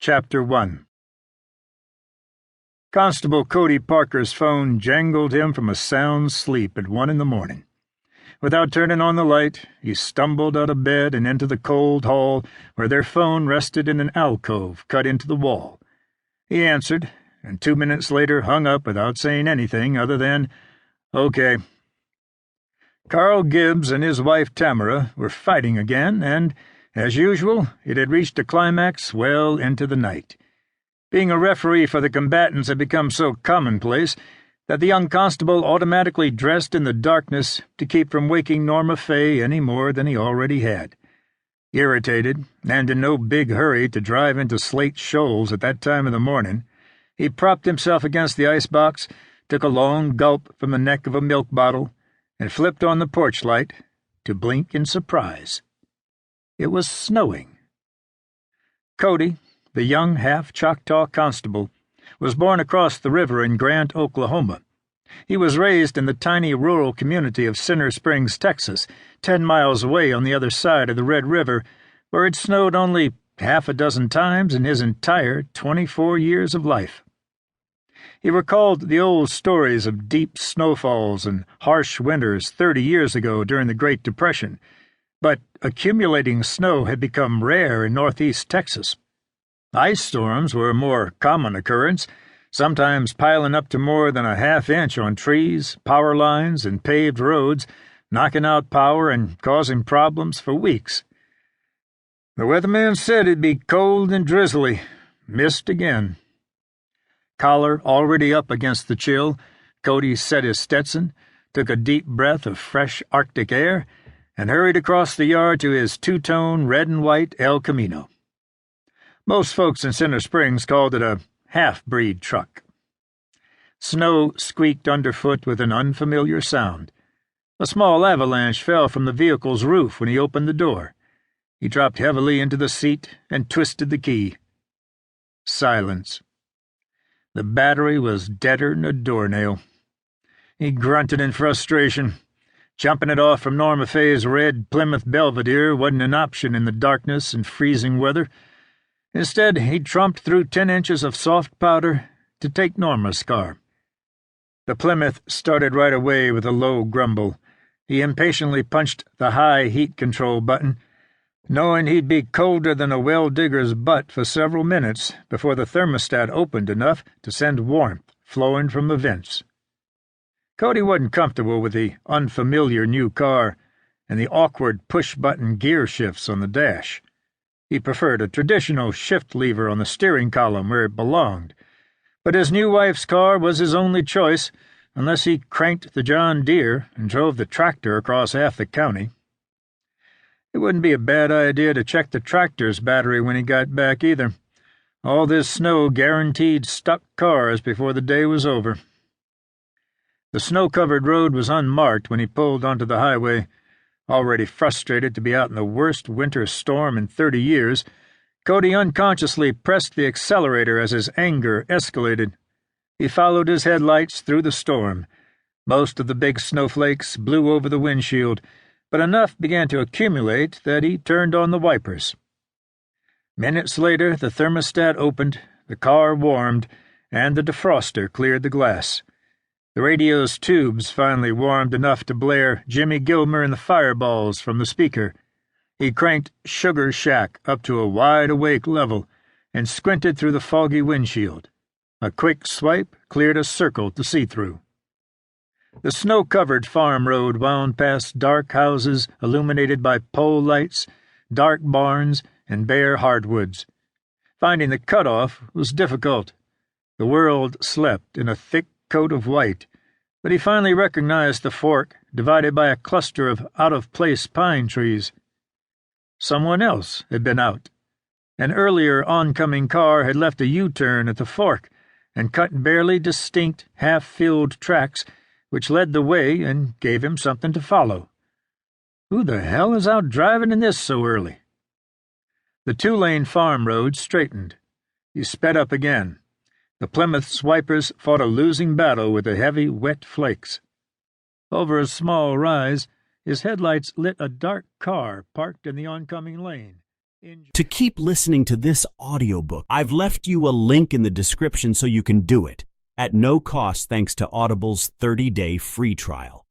Chapter 1. Constable Cody Parker's phone jangled him from a sound sleep at 1 a.m. Without turning on the light, he stumbled out of bed and into the cold hall where their phone rested in an alcove cut into the wall. He answered, and 2 minutes later hung up without saying anything other than, "Okay." Carl Gibbs and his wife Tamara were fighting again, and, as usual, it had reached a climax well into the night. Being a referee for the combatants had become so commonplace that the young constable automatically dressed in the darkness to keep from waking Norma Fay any more than he already had. Irritated, and in no big hurry to drive into Slate Shoals at that time of the morning, he propped himself against the icebox, took a long gulp from the neck of a milk bottle, and flipped on the porch light to blink in surprise. It was snowing. Cody, the young half-Choctaw constable, was born across the river in Grant, Oklahoma. He was raised in the tiny rural community of Center Springs, Texas, 10 miles away on the other side of the Red River, where it snowed only half a dozen times in his entire 24 years of life. He recalled the old stories of deep snowfalls and harsh winters 30 years ago during the Great Depression, but accumulating snow had become rare in northeast Texas. Ice storms were a more common occurrence, sometimes piling up to more than a half-inch on trees, power lines, and paved roads, knocking out power and causing problems for weeks. The weatherman said it'd be cold and drizzly. Missed again. Collar already up against the chill, Cody set his Stetson, took a deep breath of fresh Arctic air, and hurried across the yard to his two-tone red and white El Camino. Most folks in Center Springs called it a half-breed truck. Snow squeaked underfoot with an unfamiliar sound. A small avalanche fell from the vehicle's roof when he opened the door. He dropped heavily into the seat and twisted the key. Silence. The battery was deader'n a doornail. He grunted in frustration. Jumping it off from Norma Fay's red Plymouth Belvedere wasn't an option in the darkness and freezing weather. Instead, he trumped through 10 inches of soft powder to take Norma's car. The Plymouth started right away with a low grumble. He impatiently punched the high heat control button, knowing he'd be colder than a well-digger's butt for several minutes before the thermostat opened enough to send warmth flowing from the vents. Cody wasn't comfortable with the unfamiliar new car and the awkward push-button gear shifts on the dash. He preferred a traditional shift lever on the steering column where it belonged, but his new wife's car was his only choice unless he cranked the John Deere and drove the tractor across half the county. It wouldn't be a bad idea to check the tractor's battery when he got back either. All this snow guaranteed stuck cars before the day was over. The snow-covered road was unmarked when he pulled onto the highway. Already frustrated to be out in the worst winter storm in 30 years, Cody unconsciously pressed the accelerator as his anger escalated. He followed his headlights through the storm. Most of the big snowflakes blew over the windshield, but enough began to accumulate that he turned on the wipers. Minutes later, the thermostat opened, the car warmed, and the defroster cleared the glass. The radio's tubes finally warmed enough to blare Jimmy Gilmer and the Fireballs from the speaker. He cranked Sugar Shack up to a wide-awake level and squinted through the foggy windshield. A quick swipe cleared a circle to see through. The snow-covered farm road wound past dark houses illuminated by pole lights, dark barns, and bare hardwoods. Finding the cutoff was difficult. The world slept in a thick coat of white, but he finally recognized the fork divided by a cluster of out-of-place pine trees. Someone else had been out. An earlier oncoming car had left a U-turn at the fork and cut barely distinct half-filled tracks which led the way and gave him something to follow. Who the hell is out driving in this so early? The 2-lane farm road straightened. He sped up again. The Plymouth's wipers fought a losing battle with the heavy, wet flakes. Over a small rise, his headlights lit a dark car parked in the oncoming lane. To keep listening to this audiobook, I've left you a link in the description so you can do it at no cost thanks to Audible's 30-day free trial.